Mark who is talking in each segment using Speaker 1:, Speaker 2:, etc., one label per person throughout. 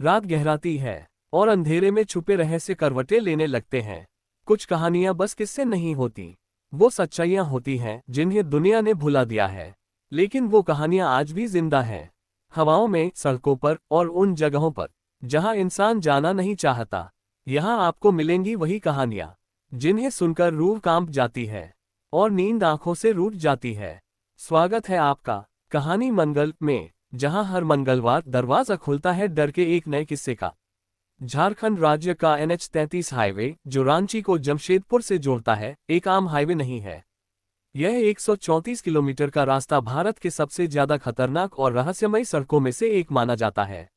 Speaker 1: रात गहराती है और अंधेरे में छुपे रहस्य करवटें लेने लगते हैं। कुछ कहानियां बस किस्से नहीं होती, वो सच्चाइयां होती हैं जिन्हें दुनिया ने भुला दिया है। लेकिन वो कहानियां आज भी जिंदा हैं, हवाओं में, सड़कों पर और उन जगहों पर जहां इंसान जाना नहीं चाहता। यहाँ आपको मिलेंगी वही कहानियां जिन्हें सुनकर रूह कांप जाती है और नींद आंखों से रूठ जाती है। स्वागत है आपका कहानी मंगल में, जहां हर मंगलवार दरवाजा खुलता है डर के एक नए किस्से का। झारखंड राज्य का NH-33 हाईवे, जो रांची को जमशेदपुर से जोड़ता है, एक आम हाईवे नहीं है। यह 134 किलोमीटर का रास्ता भारत के सबसे ज्यादा खतरनाक और रहस्यमयी सड़कों में से एक माना जाता है।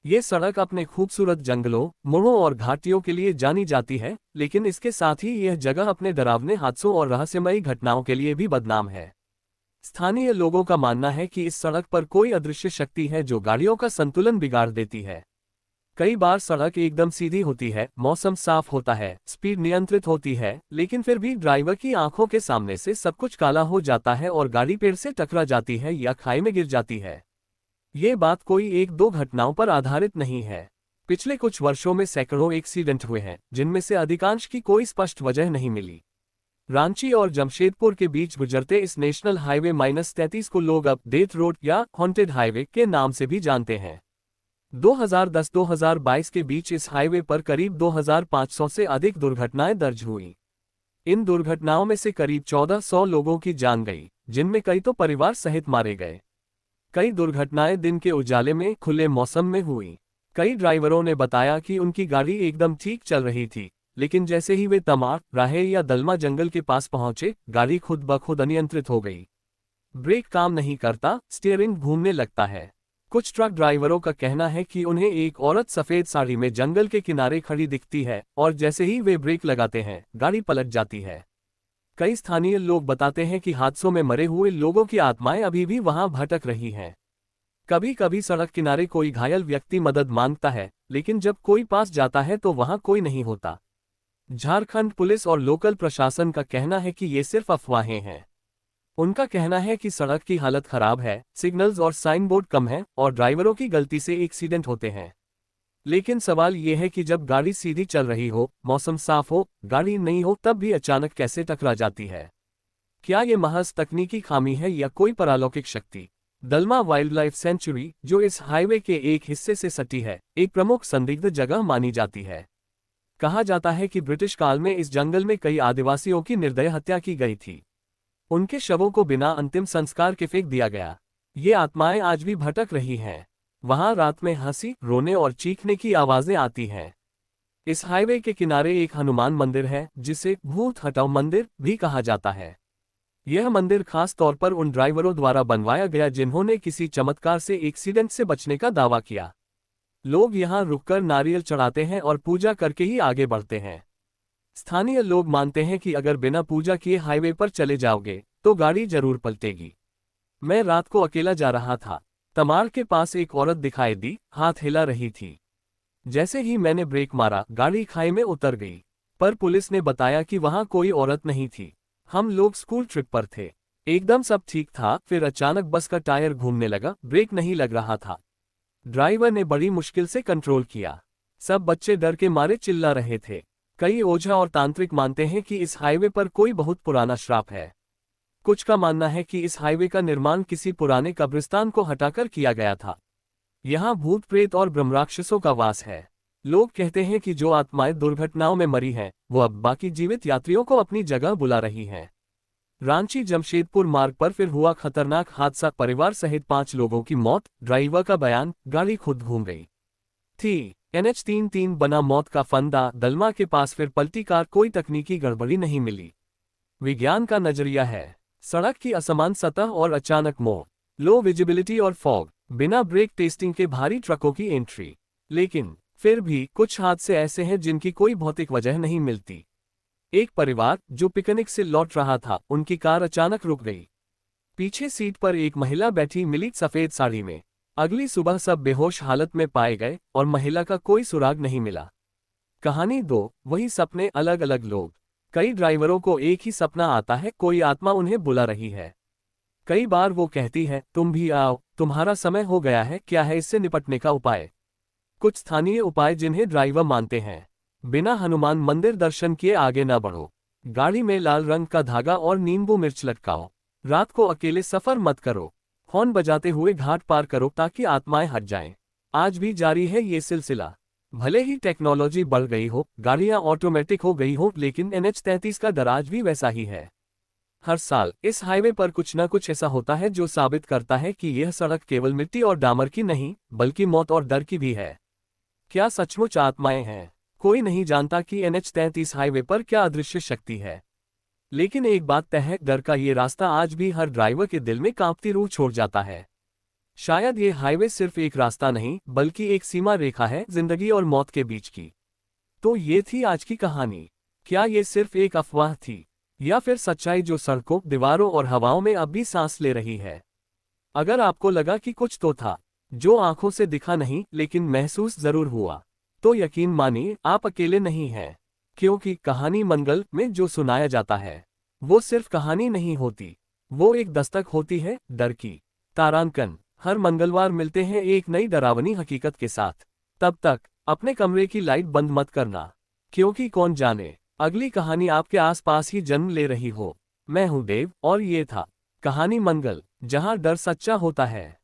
Speaker 1: ये सड़क अपने खूबसूरत जंगलों, मोड़ों और घाटियों के लिए जानी जाती है, लेकिन इसके साथ ही यह जगह अपने डरावने हादसों और रहस्यमयी घटनाओं के लिए भी बदनाम है। स्थानीय लोगों का मानना है कि इस सड़क पर कोई अदृश्य शक्ति है जो गाड़ियों का संतुलन बिगाड़ देती है। कई बार सड़क एकदम सीधी होती है, मौसम साफ होता है, स्पीड नियंत्रित होती है, लेकिन फिर भी ड्राइवर की आंखों के सामने से सब कुछ काला हो जाता है और गाड़ी पेड़ से टकरा जाती है या खाई में गिर जाती है। ये बात कोई एक दो घटनाओं पर आधारित नहीं है। पिछले कुछ वर्षों में सैकड़ों एक्सीडेंट हुए हैं, जिनमें से अधिकांश की कोई स्पष्ट वजह नहीं मिली। रांची और जमशेदपुर के बीच गुजरते इस नेशनल हाईवे -33 को लोग अब डेथ रोड या हॉन्टेड हाईवे के नाम से भी जानते हैं। 2010-2022 के बीच इस हाईवे पर करीब 2500 से अधिक दुर्घटनाएं दर्ज हुई। इन दुर्घटनाओं में से करीब 1400 लोगों की जान गई, जिनमें कई तो परिवार सहित मारे गए। कई दुर्घटनाएं दिन के उजाले में, खुले मौसम में हुई। कई ड्राइवरों ने बताया कि उनकी गाड़ी एकदम ठीक चल रही थी, लेकिन जैसे ही वे तमार, राहेर या दलमा जंगल के पास पहुंचे, गाड़ी खुद ब खुद अनियंत्रित हो गई। ब्रेक काम नहीं करता, स्टीयरिंग घूमने लगता है। कुछ ट्रक ड्राइवरों का कहना है कि उन्हें एक औरत सफेद साड़ी में जंगल के किनारे खड़ी दिखती है और जैसे ही वे ब्रेक लगाते हैं, गाड़ी पलट जाती है। कई स्थानीय लोग बताते हैं कि हादसों में मरे हुए लोगों की आत्माएं अभी भी वहां भटक रही हैं। कभी कभी सड़क किनारे कोई घायल व्यक्ति मदद मांगता है, लेकिन जब कोई पास जाता है तो वहां कोई नहीं होता। झारखंड पुलिस और लोकल प्रशासन का कहना है कि ये सिर्फ अफवाहें हैं। उनका कहना है कि सड़क की हालत खराब है, सिग्नल्स और साइन बोर्ड कम हैं और ड्राइवरों की गलती से एक्सीडेंट होते हैं। लेकिन सवाल ये है कि जब गाड़ी सीधी चल रही हो, मौसम साफ हो, गाड़ी नहीं हो, तब भी अचानक कैसे टकरा जाती है? क्या ये महज तकनीकी खामी है या कोई परलौकिक शक्ति? दलमा वाइल्डलाइफ सेंचुरी, जो इस हाईवे के एक हिस्से से सटी है, एक प्रमुख संदिग्ध जगह मानी जाती है। कहा जाता है कि ब्रिटिश काल में इस जंगल में कई आदिवासियों की निर्दय हत्या की गई थी। उनके शवों को बिना अंतिम संस्कार के फेंक दिया गया। ये आत्माएं आज भी भटक रही हैं। वहां रात में हंसी, रोने और चीखने की आवाजें आती हैं। इस हाईवे के किनारे एक हनुमान मंदिर है, जिसे भूत हटाओ मंदिर भी कहा जाता है। यह मंदिर खास तौर पर उन ड्राइवरों द्वारा बनवाया गया जिन्होंने किसी चमत्कार से एक्सीडेंट से बचने का दावा किया। लोग यहां रुककर नारियल चढ़ाते हैं और पूजा करके ही आगे बढ़ते हैं। स्थानीय लोग मानते हैं कि अगर बिना पूजा किए हाईवे पर चले जाओगे तो गाड़ी जरूर पलटेगी। मैं रात को अकेला जा रहा था। तमार के पास एक औरत दिखाई दी, हाथ हिला रही थी। जैसे ही मैंने ब्रेक मारा, गाड़ी खाई में उतर गई। पर पुलिस ने बताया कि वहां कोई औरत नहीं थी। हम लोग स्कूल ट्रिप पर थे। एकदम सब ठीक था, फिर अचानक बस का टायर घूमने लगा, ब्रेक नहीं लग रहा था। ड्राइवर ने बड़ी मुश्किल से कंट्रोल किया। सब बच्चे डर के मारे चिल्ला रहे थे। कई ओझा और तांत्रिक मानते हैं कि इस हाईवे पर कोई बहुत पुराना श्राप है। कुछ का मानना है कि इस हाईवे का निर्माण किसी पुराने कब्रिस्तान को हटाकर किया गया था। यहाँ भूत प्रेत और ब्रह्मराक्षसों का वास है। लोग कहते हैं कि जो आत्माएं दुर्घटनाओं में मरी हैं, वो अब बाकी जीवित यात्रियों को अपनी जगह बुला रही हैं। रांची जमशेदपुर मार्ग पर फिर हुआ खतरनाक हादसा, परिवार सहित 5 लोगों की मौत। ड्राइवर का बयान, गाड़ी खुद घूम गई थी। NH-33 बना मौत का फंदा। दलमा के पास फिर पलटी कार, कोई तकनीकी गड़बड़ी नहीं मिली। विज्ञान का नजरिया है, सड़क की असमान सतह और अचानक मोड़, लो विजिबिलिटी और फॉग, बिना ब्रेक टेस्टिंग के भारी ट्रकों की एंट्री। लेकिन फिर भी कुछ हादसे ऐसे हैं जिनकी कोई भौतिक वजह नहीं मिलती। एक परिवार जो पिकनिक से लौट रहा था, उनकी कार अचानक रुक गई। पीछे सीट पर एक महिला बैठी मिली, सफेद साड़ी में। अगली सुबह सब बेहोश हालत में पाए गए और महिला का कोई सुराग नहीं मिला। कहानी 2, वही सपने, अलग अलग लोग। कई ड्राइवरों को एक ही सपना आता है, कोई आत्मा उन्हें बुला रही है। कई बार वो कहती है, तुम भी आओ, तुम्हारा समय हो गया है, क्या है इससे निपटने का उपाय? कुछ स्थानीय उपाय जिन्हें ड्राइवर मानते हैं। बिना हनुमान मंदिर दर्शन किए आगे न बढ़ो। गाड़ी में लाल रंग का धागा और नींबू मिर्च लटकाओ। रात को अकेले सफर मत करो। हॉर्न बजाते हुए घाट पार करो ताकि आत्माएं हट जाएं। आज भी जारी है ये सिलसिला। भले ही टेक्नोलॉजी बढ़ गई हो, गाड़ियां ऑटोमेटिक हो गई हो, लेकिन NH-33 का डर आज भी वैसा ही है। हर साल इस हाईवे पर कुछ न कुछ ऐसा होता है जो साबित करता है कि यह सड़क केवल मिट्टी और डामर की नहीं, बल्कि मौत और डर की भी है। क्या सचमुच आत्माएं हैं? कोई नहीं जानता कि NH-33 हाईवे पर क्या अदृश्य शक्ति है। लेकिन एक बात तय है, डर का ये रास्ता आज भी हर ड्राइवर के दिल में कांपती रूह छोड़ जाता है। शायद ये हाईवे सिर्फ एक रास्ता नहीं, बल्कि एक सीमा रेखा है जिंदगी और मौत के बीच की। तो ये थी आज की कहानी। क्या ये सिर्फ एक अफवाह थी, या फिर सच्चाई जो सड़कों, दीवारों और हवाओं में अब भी सांस ले रही है? अगर आपको लगा कि कुछ तो था जो आंखों से दिखा नहीं लेकिन महसूस जरूर हुआ, तो यकीन मानिए आप अकेले नहीं हैं। क्योंकि कहानी मंगल में जो सुनाया जाता है वो सिर्फ कहानी नहीं होती, वो एक दस्तक होती है डर की। तारांकन हर मंगलवार मिलते हैं एक नई डरावनी हकीकत के साथ। तब तक अपने कमरे की लाइट बंद मत करना, क्योंकि कौन जाने अगली कहानी आपके आसपास ही जन्म ले रही हो। मैं हूं देव और ये था कहानी मंगल, जहां डर सच्चा होता है।